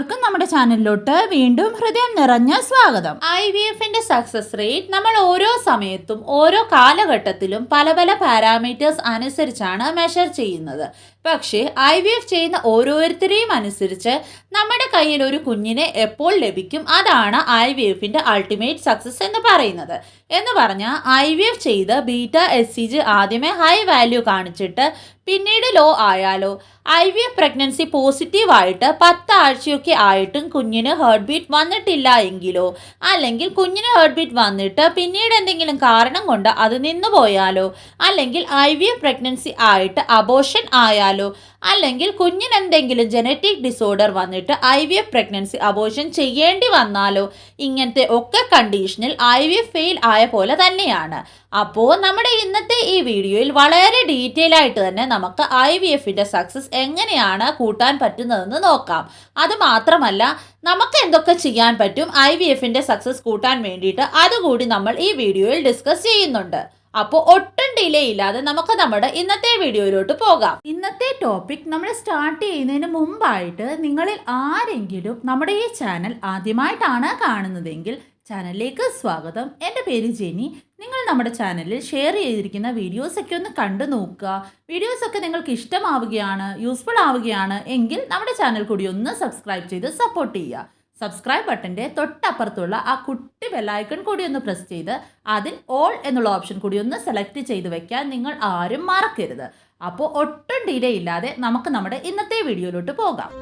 എല്ലാവർക്കും നമ്മുടെ ചാനലിലോട്ട് വീണ്ടും ഹൃദയം നിറഞ്ഞ സ്വാഗതം. IVFന്റെ സക്സസ് റേറ്റ് നമ്മൾ ഓരോ സമയത്തും ഓരോ കാലഘട്ടത്തിലും പല പല പാരാമീറ്റേഴ്സ് അനുസരിച്ചാണ് മെഷർ ചെയ്യുന്നത്. പക്ഷേ IVF ചെയ്യുന്ന ഓരോരുത്തരെയും അനുസരിച്ച് നമ്മുടെ കയ്യിൽ ഒരു കുഞ്ഞിനെ എപ്പോൾ ലഭിക്കും, അതാണ് IVFന്റെ അൾട്ടിമേറ്റ് സക്സസ് എന്ന് പറയുന്നത്. എന്ന് പറഞ്ഞാൽ IVF ചെയ്ത് ബീറ്റ HCG ആദ്യമേ ഹൈ വാല്യൂ കാണിച്ചിട്ട് പിന്നീട് ലോ ആയാലോ, IVF പ്രഗ്നൻസി പോസിറ്റീവായിട്ട് 10 ആഴ്ചയൊക്കെ ആയിട്ടും കുഞ്ഞിന് ഹേർട്ട് ബീറ്റ് വന്നിട്ടില്ല എങ്കിലോ, അല്ലെങ്കിൽ കുഞ്ഞിന് ഹേർട്ട് ബീറ്റ് വന്നിട്ട് പിന്നീട് എന്തെങ്കിലും കാരണം കൊണ്ട് അത് നിന്നു പോയാലോ, അല്ലെങ്കിൽ IVF പ്രഗ്നൻസി ആയിട്ട് അബോർഷൻ ആയാലോ, അല്ലെങ്കിൽ കുഞ്ഞിന് എന്തെങ്കിലും ജനറ്റിക് ഡിസോർഡർ വന്നിട്ട് IVF പ്രഗ്നൻസി അബോർഷൻ ചെയ്യേണ്ടി വന്നാലോ, ഇങ്ങനത്തെ ഒക്കെ കണ്ടീഷനിൽ IVF ഫെയിൽ ആയ പോലെ തന്നെയാണ്. അപ്പോൾ നമ്മുടെ ഇന്നത്തെ ഈ വീഡിയോയിൽ വളരെ ഡീറ്റെയിൽ ആയിട്ട് തന്നെ നമുക്ക് IVFന്റെ സക്സസ് എങ്ങനെയാണ് കൂട്ടാൻ പറ്റുന്നതെന്ന് നോക്കാം. അതുമാത്രമല്ല, നമുക്ക് എന്തൊക്കെ ചെയ്യാൻ പറ്റും IVFന്റെ സക്സസ് കൂട്ടാൻ വേണ്ടിയിട്ട്, അതുകൂടി നമ്മൾ ഈ വീഡിയോയിൽ ഡിസ്കസ് ചെയ്യുന്നുണ്ട്. അപ്പോൾ ഒട്ടും ഡിലേ ഇല്ലാതെ നമുക്ക് നമ്മുടെ ഇന്നത്തെ വീഡിയോയിലോട്ട് പോകാം. ഇന്നത്തെ ടോപ്പിക് നമ്മൾ സ്റ്റാർട്ട് ചെയ്യുന്നതിന് മുമ്പായിട്ട് നിങ്ങളിൽ ആരെങ്കിലും നമ്മുടെ ഈ ചാനൽ ആദ്യമായിട്ടാണ് കാണുന്നതെങ്കിൽ ചാനലിലേക്ക് സ്വാഗതം. എൻ്റെ പേര് ജെനി. നിങ്ങൾ നമ്മുടെ ചാനലിൽ ഷെയർ ചെയ്തിരിക്കുന്ന വീഡിയോസൊക്കെ ഒന്ന് കണ്ടു നോക്കുക. വീഡിയോസൊക്കെ നിങ്ങൾക്ക് ഇഷ്ടമാവുകയാണ്, യൂസ്ഫുൾ ആവുകയാണ് എങ്കിൽ നമ്മുടെ ചാനൽ കൂടി ഒന്ന് സബ്സ്ക്രൈബ് ചെയ്ത് സപ്പോർട്ട് ചെയ്യുക. സബ്സ്ക്രൈബ് ബട്ടൻ്റെ തൊട്ടപ്പുറത്തുള്ള ആ കുട്ടി ബെല്ലൈക്കൺ കൂടി ഒന്ന് പ്രസ് ചെയ്ത് അതിൽ ഓൾ എന്നുള്ള ഓപ്ഷൻ കൂടി ഒന്ന് സെലക്ട് ചെയ്ത് വെക്കാൻ നിങ്ങൾ ആരും മറക്കരുത്. അപ്പോൾ ഒട്ടും ഡിലേ ഇല്ലാതെ നമുക്ക് നമ്മുടെ ഇന്നത്തെ വീഡിയോയിലോട്ട് പോകാം.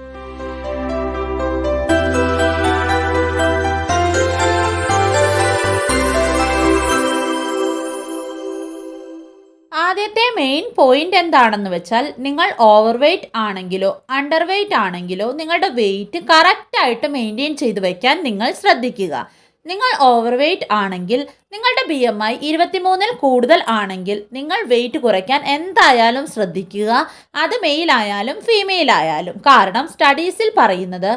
ആദ്യത്തെ മെയിൻ പോയിന്റ് എന്താണെന്ന് വെച്ചാൽ, നിങ്ങൾ ഓവർ വെയ്റ്റ് ആണെങ്കിലോ അണ്ടർ വെയ്റ്റ് ആണെങ്കിലോ നിങ്ങളുടെ വെയ്റ്റ് കറക്റ്റായിട്ട് മെയിൻറ്റെയിൻ ചെയ്ത് വയ്ക്കാൻ നിങ്ങൾ ശ്രദ്ധിക്കുക. നിങ്ങൾ ഓവർ വെയ്റ്റ് ആണെങ്കിൽ നിങ്ങളുടെ BMI 23-ൽ കൂടുതൽ ആണെങ്കിൽ നിങ്ങൾ വെയിറ്റ് കുറയ്ക്കാൻ എന്തായാലും ശ്രദ്ധിക്കുക. അത് മെയിൽ ആയാലും ഫീമെയിൽ ആയാലും. കാരണം സ്റ്റഡീസിൽ പറയുന്നത്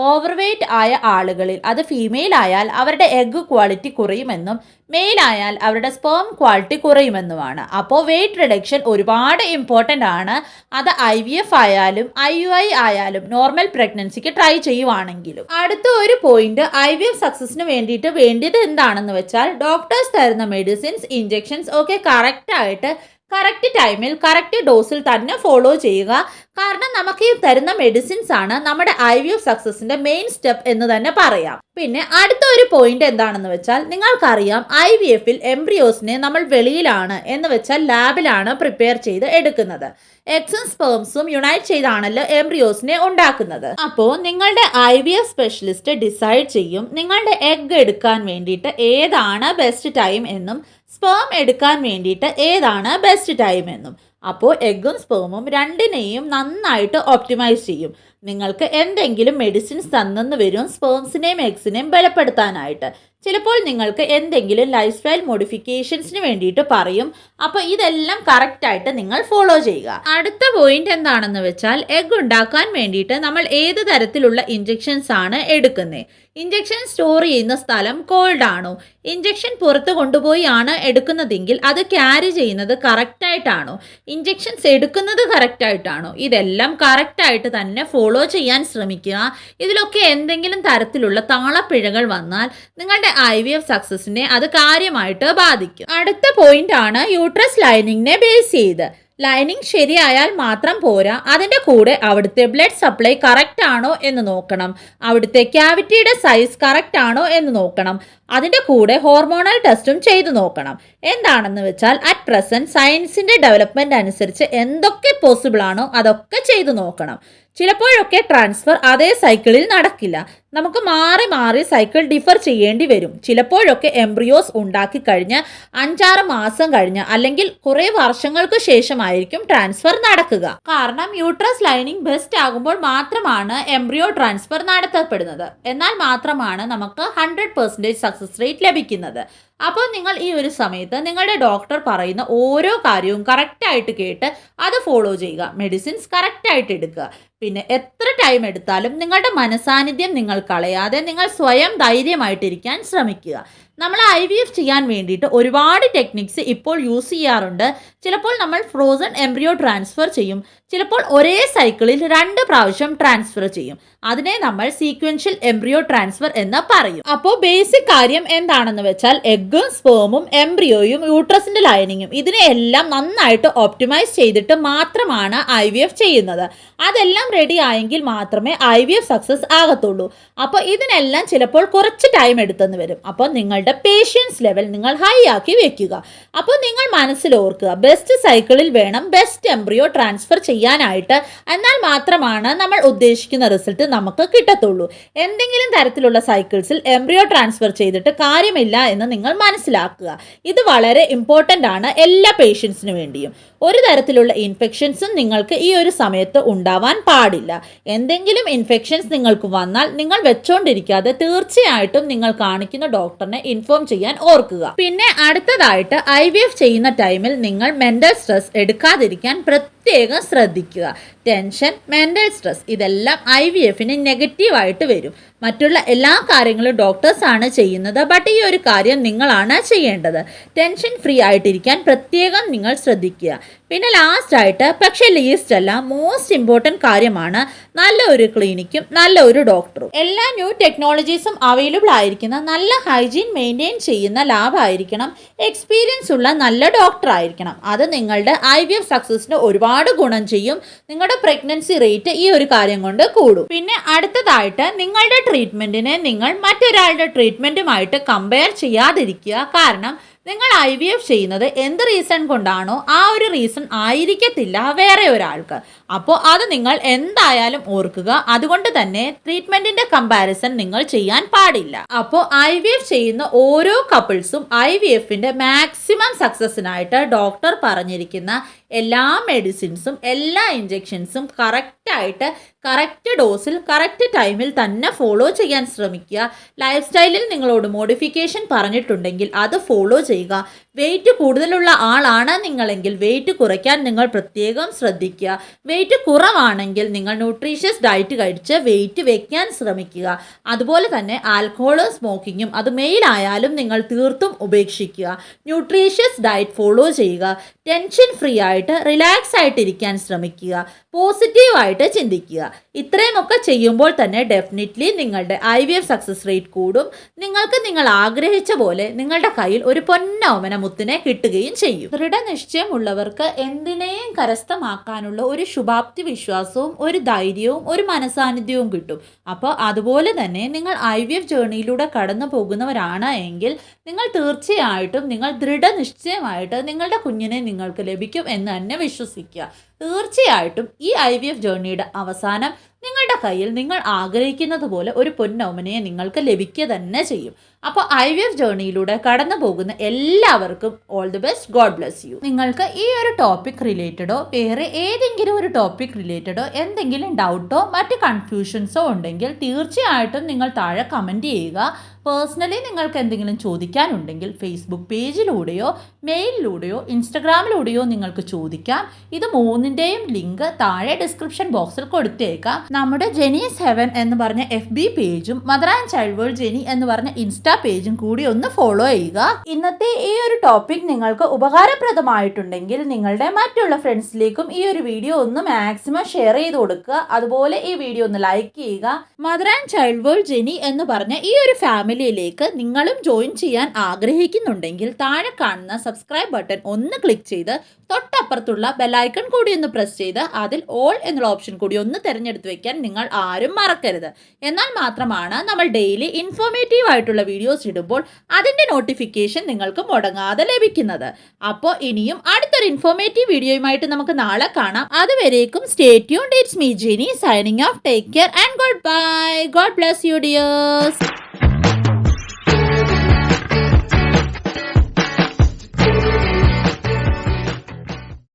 ഓവർ വെയ്റ്റ് ആയ ആളുകളിൽ, അത് ഫീമെയിൽ ആയാൽ അവരുടെ എഗ് ക്വാളിറ്റി കുറയുമെന്നും മെയിൽ ആയാൽ അവരുടെ സ്പേം ക്വാളിറ്റി കുറയുമെന്നുമാണ്. അപ്പോൾ വെയിറ്റ് റിഡക്ഷൻ ഒരുപാട് ഇമ്പോർട്ടൻ്റ് ആണ്. അത് IVF ആയാലും IUI ആയാലും നോർമൽ പ്രഗ്നൻസിക്ക് ട്രൈ ചെയ്യുവാണെങ്കിലും. അടുത്ത ഒരു പോയിന്റ് IVF സക്സസിന് വേണ്ടിയിട്ട് വേണ്ടിയത് എന്താണെന്ന് വെച്ചാൽ, ഡോക്ടേഴ്സ് തരുന്ന മെഡിസിൻസ്, ഇഞ്ചെക്ഷൻസ് ഒക്കെ കറക്റ്റായിട്ട് കറക്റ്റ് ടൈമിൽ കറക്റ്റ് ഡോസിൽ തന്നെ ഫോളോ ചെയ്യുക. കാരണം നമുക്ക് ഈ തരുന്ന മെഡിസിൻസ് ആണ് നമ്മുടെ IVF സക്സസിന്റെ മെയിൻ സ്റ്റെപ്പ് എന്ന് തന്നെ പറയാം. പിന്നെ അടുത്ത ഒരു പോയിന്റ് എന്താണെന്ന് വെച്ചാൽ, നിങ്ങൾക്കറിയാം IVFൽ എംബ്രിയോസിനെ നമ്മൾ വെളിയിലാണ് എന്ന് വെച്ചാൽ ലാബിലാണ് പ്രിപ്പയർ ചെയ്ത് എടുക്കുന്നത്. എഗ്സും സ്പേംസും യുണൈറ്റ് ചെയ്താണല്ലോ എംബ്രിയോസിനെ ഉണ്ടാക്കുന്നത്. അപ്പോൾ നിങ്ങളുടെ IVF സ്പെഷ്യലിസ്റ്റ് ഡിസൈഡ് ചെയ്യും നിങ്ങളുടെ എഗ് എടുക്കാൻ വേണ്ടിയിട്ട് ഏതാണ് ബെസ്റ്റ് ടൈം എന്നും സ്പേം എടുക്കാൻ വേണ്ടിയിട്ട് ഏതാണ് ബെസ്റ്റ് ടൈം എന്നും. അപ്പോൾ എഗ്ഗും സ്പേമും രണ്ടിനെയും നന്നായിട്ട് ഓപ്റ്റിമൈസ് ചെയ്യും. നിങ്ങൾക്ക് എന്തെങ്കിലും മെഡിസിൻസ് തന്നെന്ന് വരും സ്പേംസിനെയും എഗ്സിനെയും ബലപ്പെടുത്താനായിട്ട്. ചിലപ്പോൾ നിങ്ങൾക്ക് എന്തെങ്കിലും ലൈഫ് സ്റ്റൈൽ മോഡിഫിക്കേഷൻസിന് വേണ്ടിയിട്ട് പറയും. അപ്പോൾ ഇതെല്ലാം കറക്റ്റായിട്ട് നിങ്ങൾ ഫോളോ ചെയ്യുക. അടുത്ത പോയിന്റ് എന്താണെന്ന് വെച്ചാൽ, എഗ് ഉണ്ടാക്കാൻ വേണ്ടിയിട്ട് നമ്മൾ ഏത് തരത്തിലുള്ള ഇഞ്ചെക്ഷൻസ് ആണ് എടുക്കുന്നത്. ഇഞ്ചെക്ഷൻ സ്റ്റോർ ചെയ്യുന്ന സ്ഥലം കോൾഡ് ആണോ, ഇഞ്ചെക്ഷൻ പുറത്ത് കൊണ്ടുപോയി ആണ് എടുക്കുന്നതെങ്കിൽ അത് ക്യാരി ചെയ്യുന്നത് കറക്റ്റായിട്ടാണോ, ഇഞ്ചെക്ഷൻസ് എടുക്കുന്നത് കറക്റ്റായിട്ടാണോ, ഇതെല്ലാം കറക്റ്റായിട്ട് തന്നെ ഫോളോ ചെയ്യാൻ ശ്രമിക്കുക. ഇതിലൊക്കെ എന്തെങ്കിലും തരത്തിലുള്ള താളപ്പിഴകൾ വന്നാൽ നിങ്ങളുടെ IVF സക്സസിനെ അത് കാര്യമായിട്ട് ബാധിക്കും. അടുത്ത പോയിന്റ് ആണ് യൂട്രസ് ലൈനിങ്ങിനെ ബേസ് ചെയ്ത്. ലൈനിങ് ശരിയായാൽ മാത്രം പോരാ, അതിൻ്റെ കൂടെ അവിടുത്തെ ബ്ലഡ് സപ്ലൈ കറക്റ്റ് ആണോ എന്ന് നോക്കണം. അവിടുത്തെ ക്യാവിറ്റിയുടെ സൈസ് കറക്റ്റ് ആണോ എന്ന് നോക്കണം. അതിൻ്റെ കൂടെ ഹോർമോണൽ ടെസ്റ്റും ചെയ്തു നോക്കണം. എന്താണെന്ന് വെച്ചാൽ, അറ്റ് പ്രസൻറ്റ് സയൻസിൻ്റെ ഡെവലപ്മെൻറ്റ് അനുസരിച്ച് എന്തൊക്കെ പോസിബിൾ ആണോ അതൊക്കെ ചെയ്തു നോക്കണം. ചിലപ്പോഴൊക്കെ ട്രാൻസ്ഫർ അതേ സൈക്കിളിൽ നടക്കില്ല. നമുക്ക് മാറി മാറി സൈക്കിൾ ഡിഫർ ചെയ്യേണ്ടി വരും. ചിലപ്പോഴൊക്കെ എംബ്രിയോസ് ഉണ്ടാക്കി കഴിഞ്ഞ് 5-6 മാസം കഴിഞ്ഞ് അല്ലെങ്കിൽ കുറേ വർഷങ്ങൾക്ക് ശേഷമായിരിക്കും ട്രാൻസ്ഫർ നടക്കുക. കാരണം യൂട്രസ് ലൈനിങ് ബെസ്റ്റ് ആകുമ്പോൾ മാത്രമാണ് എംബ്രിയോ ട്രാൻസ്ഫർ നടത്തപ്പെടുന്നത്. എന്നാൽ മാത്രമാണ് നമുക്ക് 100% സക്സസ് റേറ്റ് ലഭിക്കുന്നത്. അപ്പോൾ നിങ്ങൾ ഈ ഒരു സമയത്ത് നിങ്ങളുടെ ഡോക്ടർ പറയുന്ന ഓരോ കാര്യവും കറക്റ്റായിട്ട് കേട്ട് അത് ഫോളോ ചെയ്യുക. മെഡിസിൻസ് കറക്റ്റായിട്ട് എടുക്കുക. പിന്നെ എത്ര ടൈം എടുത്താലും നിങ്ങളുടെ മനസാന്നിധ്യം നിങ്ങൾ കളയാതെ നിങ്ങൾ സ്വയം ധൈര്യമായിട്ടിരിക്കാൻ ശ്രമിക്കുക. നമ്മൾ IVF ചെയ്യാൻ വേണ്ടിയിട്ട് ഒരുപാട് ടെക്നിക്സ് ഇപ്പോൾ യൂസ് ചെയ്യാറുണ്ട്. ചിലപ്പോൾ നമ്മൾ ഫ്രോസൺ എംബ്രിയോ ട്രാൻസ്ഫർ ചെയ്യും, ചിലപ്പോൾ ഒരേ സൈക്കിളിൽ 2 പ്രാവശ്യം ട്രാൻസ്ഫർ ചെയ്യും. അതിനെ നമ്മൾ സീക്വൻഷ്യൽ എംബ്രിയോ ട്രാൻസ്ഫർ എന്ന് പറയും. അപ്പോൾ ബേസിക് കാര്യം എന്താണെന്ന് വെച്ചാൽ എഗ്ഗും സ്പേമും എംബ്രിയോയും യൂട്രസിന്റെ ലൈനിങ്ങും ഇതിനെയെല്ലാം നന്നായിട്ട് ഓപ്റ്റിമൈസ് ചെയ്തിട്ട് മാത്രമാണ് IVF ചെയ്യുന്നത്. അതെല്ലാം റെഡി ആയെങ്കിൽ മാത്രമേ IVF സക്സസ് ആകത്തുള്ളൂ. അപ്പോൾ ഇതിനെല്ലാം ചിലപ്പോൾ കുറച്ച് ടൈം എടുത്തെന്ന് വരും. അപ്പോൾ നിങ്ങളുടെ പേഷ്യൻസ് ലെവൽ നിങ്ങൾ ഹൈ ആക്കി വെക്കുക. അപ്പോൾ നിങ്ങൾ മനസ്സിൽ ഓർക്കുക, ബെസ്റ്റ് സൈക്കിളിൽ വേണം ബെസ്റ്റ് എംബ്രിയോ ട്രാൻസ്ഫർ ചെയ്യാനായിട്ട്. എന്നാൽ മാത്രമാണ് നമ്മൾ ഉദ്ദേശിക്കുന്ന റിസൾട്ട് നമുക്ക് കിട്ടത്തുള്ളൂ. എന്തെങ്കിലും തരത്തിലുള്ള സൈക്കിൾസിൽ എംബ്രിയോ ട്രാൻസ്ഫർ ചെയ്തിട്ട് കാര്യമില്ല എന്ന് നിങ്ങൾ മനസ്സിലാക്കുക. ഇത് വളരെ ഇമ്പോർട്ടൻ്റ് ആണ് എല്ലാ പേഷ്യൻസിന് വേണ്ടിയും. ഒരു തരത്തിലുള്ള ഇൻഫെക്ഷൻസും നിങ്ങൾക്ക് ഈ ഒരു സമയത്ത് ഉണ്ടാവാൻ പാടില്ല. എന്തെങ്കിലും ഇൻഫെക്ഷൻസ് നിങ്ങൾക്ക് വന്നാൽ നിങ്ങൾ വെച്ചോണ്ടിരിക്കാതെ തീർച്ചയായിട്ടും നിങ്ങൾ കാണിക്കുന്ന ഡോക്ടറിനെ ഇൻഫോം ചെയ്യാൻ ഓർക്കുക. പിന്നെ അടുത്തതായിട്ട് IVF ചെയ്യുന്ന ടൈമിൽ നിങ്ങൾ മെന്റൽ സ്ട്രെസ് എടുക്കാതിരിക്കാൻ പ്രത്യേകം ശ്രദ്ധിക്കുക. ടെൻഷൻ, മെന്റൽ സ്ട്രെസ് ഇതെല്ലാം IVFന് നെഗറ്റീവായിട്ട് വരും. മറ്റുള്ള എല്ലാ കാര്യങ്ങളും ഡോക്ടേഴ്സാണ് ചെയ്യുന്നത്, ബട്ട് ഈ ഒരു കാര്യം നിങ്ങളാണ് ചെയ്യേണ്ടത്. ടെൻഷൻ ഫ്രീ ആയിട്ടിരിക്കാൻ പ്രത്യേകം നിങ്ങൾ ശ്രദ്ധിക്കുക. പിന്നെ ലാസ്റ്റായിട്ട്, പക്ഷേ ലീസ്റ്റ് അല്ല, മോസ്റ്റ് ഇമ്പോർട്ടൻറ്റ് കാര്യമാണ് നല്ല ഒരു ക്ലിനിക്കും നല്ല ഒരു ഡോക്ടറും. എല്ലാ ന്യൂ ടെക്നോളജീസും അവൈലബിൾ ആയിരിക്കുന്ന നല്ല ഹൈജീൻ മെയിൻറ്റെയിൻ ചെയ്യുന്ന ലാബായിരിക്കണം. എക്സ്പീരിയൻസ് ഉള്ള നല്ല ഡോക്ടർ ആയിരിക്കണം. അത് നിങ്ങളുടെ IVF സക്സസിന് ഒരുപാട് ഗുണം ചെയ്യും. നിങ്ങളുടെ പ്രഗ്നൻസി റേറ്റ് ഈ ഒരു കാര്യം കൊണ്ട് കൂടും. പിന്നെ അടുത്തതായിട്ട്, നിങ്ങളുടെ ട്രീറ്റ്മെൻറ്റിനെ നിങ്ങൾ മറ്റൊരാളുടെ ട്രീറ്റ്മെൻറ്റുമായിട്ട് കമ്പയർ ചെയ്യാതിരിക്കുക. കാരണം നിങ്ങൾ IVF ചെയ്യുന്നത് എന്ത് റീസൺ കൊണ്ടാണോ ആ ഒരു റീസൺ ആയിരിക്കത്തില്ല വേറെ ഒരാൾക്ക്. അപ്പോൾ അത് നിങ്ങൾ എന്തായാലും ഓർക്കുക. അതുകൊണ്ട് തന്നെ ട്രീറ്റ്മെൻറ്റിൻ്റെ കമ്പാരിസൺ നിങ്ങൾ ചെയ്യാൻ പാടില്ല. അപ്പോൾ IVF ചെയ്യുന്ന ഓരോ കപ്പിൾസും IVFൻ്റെ മാക്സിമം സക്സസിനായിട്ട് ഡോക്ടർ പറഞ്ഞിരിക്കുന്ന എല്ലാ മെഡിസിൻസും എല്ലാ ഇഞ്ചെക്ഷൻസും കറക്റ്റായിട്ട് കറക്റ്റ് ഡോസിൽ കറക്റ്റ് ടൈമിൽ തന്നെ ഫോളോ ചെയ്യാൻ ശ്രമിക്കുക. ലൈഫ് സ്റ്റൈലിൽ നിങ്ങളോട് മോഡിഫിക്കേഷൻ പറഞ്ഞിട്ടുണ്ടെങ്കിൽ അത് ഫോളോ ചെയ്യുക. വെയിറ്റ് കൂടുതലുള്ള ആളാണ് നിങ്ങളെങ്കിൽ വെയിറ്റ് കുറയ്ക്കാൻ നിങ്ങൾ പ്രത്യേകം ശ്രദ്ധിക്കുക. വെയിറ്റ് കുറവാണെങ്കിൽ നിങ്ങൾ ന്യൂട്രീഷ്യസ് ഡയറ്റ് കഴിച്ച് വെയിറ്റ് വെക്കാൻ ശ്രമിക്കുക. അതുപോലെ തന്നെ ആൽക്കഹോളും സ്മോക്കിങ്ങും അത് മെയിലായാലും നിങ്ങൾ തീർത്തും ഉപേക്ഷിക്കുക. ന്യൂട്രീഷ്യസ് ഡയറ്റ് ഫോളോ ചെയ്യുക. ടെൻഷൻ ഫ്രീ ആയിട്ട് റിലാക്സ് ആയിട്ടിരിക്കാൻ ശ്രമിക്കുക. പോസിറ്റീവായിട്ട് ചിന്തിക്കുക. ഇത്രയുമൊക്കെ ചെയ്യുമ്പോൾ തന്നെ ഡെഫിനറ്റ്ലി നിങ്ങളുടെ IVF സക്സസ് റേറ്റ് കൂടും. നിങ്ങൾക്ക് നിങ്ങൾ ആഗ്രഹിച്ച പോലെ നിങ്ങളുടെ കയ്യിൽ ഒരു പൊന്നോമന മുത്തിനെ കിട്ടുകയും ചെയ്യും. ദൃഢനിശ്ചയമുള്ളവർക്ക് എന്തിനേയും കരസ്ഥമാക്കാനുള്ള ഒരു ശുഭാപ്തി വിശ്വാസവും ഒരു ധൈര്യവും ഒരു മനസാന്നിധ്യവും കിട്ടും. അപ്പോൾ അതുപോലെ തന്നെ നിങ്ങൾ IVF ജേർണിയിലൂടെ കടന്നു പോകുന്നവരാണ് എങ്കിൽ നിങ്ങൾ തീർച്ചയായിട്ടും നിങ്ങൾ ദൃഢനിശ്ചയമായിട്ട് നിങ്ങളുടെ കുഞ്ഞിനെ നിങ്ങൾക്ക് ലഭിക്കും എന്ന് തന്നെ വിശ്വസിക്കുക. തീർച്ചയായിട്ടും ഈ IVF ജേർണിയുടെ അവസാനം നിങ്ങളുടെ കയ്യിൽ നിങ്ങൾ ആഗ്രഹിക്കുന്നത് പോലെ ഒരു പൊന്നോമനയെ നിങ്ങൾക്ക് ലഭിക്കുക തന്നെ ചെയ്യും. അപ്പോൾ IVF ജേർണിയിലൂടെ കടന്നു പോകുന്ന എല്ലാവർക്കും all the best. God bless U. നിങ്ങൾക്ക് ഈ ഒരു ടോപ്പിക് റിലേറ്റഡോ വേറെ ഏതെങ്കിലും ഒരു ടോപ്പിക് റിലേറ്റഡോ എന്തെങ്കിലും ഡൗട്ടോ മറ്റ് കൺഫ്യൂഷൻസോ ഉണ്ടെങ്കിൽ തീർച്ചയായിട്ടും നിങ്ങൾ താഴെ കമൻറ്റ് ചെയ്യുക. പേഴ്സണലി നിങ്ങൾക്ക് എന്തെങ്കിലും ചോദിക്കാനുണ്ടെങ്കിൽ ഫേസ്ബുക്ക് പേജിലൂടെയോ മെയിലിലൂടെയോ ഇൻസ്റ്റഗ്രാമിലൂടെയോ നിങ്ങൾക്ക് ചോദിക്കാം. ഇത് മൂന്നിൻ്റെയും ലിങ്ക് താഴെ ഡിസ്ക്രിപ്ഷൻ ബോക്സിൽ കൊടുത്തേക്കാം. നമ്മുടെ ജെനീസ് ഹെവൻ എന്ന് പറഞ്ഞ FB പേജും Mother and Child World Jenny എന്ന് പറഞ്ഞ ഇൻസ്റ്റാ പേജും കൂടി ഒന്ന് ഫോളോ ചെയ്യുക. ഇന്നത്തെ ഈ ഒരു ടോപ്പിക് നിങ്ങൾക്ക് ഉപകാരപ്രദമായിട്ടുണ്ടെങ്കിൽ നിങ്ങളുടെ മറ്റുള്ള ഫ്രണ്ട്സിലേക്കും ഈ ഒരു വീഡിയോ ഒന്ന് മാക്സിമം ഷെയർ ചെയ്ത് കൊടുക്കുക. അതുപോലെ ഈ വീഡിയോ ഒന്ന് ലൈക്ക് ചെയ്യുക. Mother and Child World Jenny എന്ന് പറഞ്ഞ ഈ ഒരു ഫാമിലിയിലേക്ക് നിങ്ങളും ജോയിൻ ചെയ്യാൻ ആഗ്രഹിക്കുന്നുണ്ടെങ്കിൽ താഴെ കാണുന്ന സബ്സ്ക്രൈബ് ബട്ടൺ ഒന്ന് ക്ലിക്ക് ചെയ്ത് തൊട്ടപ്പുറത്തുള്ള ബെല്ലൈക്കൺ കൂടി ഒന്ന് പ്രസ് ചെയ്ത് അതിൽ ഓൾ എന്നുള്ള ഓപ്ഷൻ കൂടി ഒന്ന് തിരഞ്ഞെടുത്ത് വെക്കാൻ നിങ്ങൾ ആരും മറക്കരുത്. എന്നാൽ മാത്രമാണ് നമ്മൾ ഡെയിലി ഇൻഫോർമേറ്റീവ് ആയിട്ടുള്ള വീഡിയോസ് ഇടുമ്പോൾ അതിൻ്റെ നോട്ടിഫിക്കേഷൻ നിങ്ങൾക്ക് മുടങ്ങാതെ ലഭിക്കുന്നത്. അപ്പോൾ ഇനിയും അടുത്തൊരു ഇൻഫോർമേറ്റീവ് വീഡിയോയുമായിട്ട് നമുക്ക് നാളെ കാണാം. അതുവരേക്കും stay tuned. It's me Jenny signing off. Take care and good bye. God bless you dears.